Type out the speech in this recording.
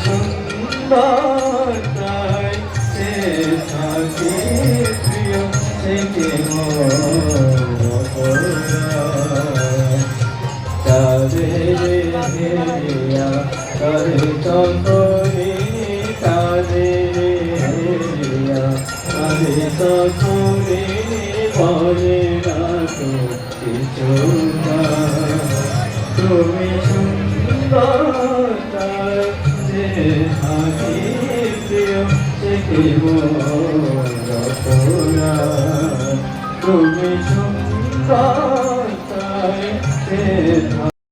সুন্দর তাই সে থাকি প্রিয় থেকে হেরিয়া করে তখনি তাদের হেরিয়া করে তখনি বলে না তো কিছু না তুমি সুন্দর তাই যে থাকি প্রিয় থেকে তুমি সুন্দর তাই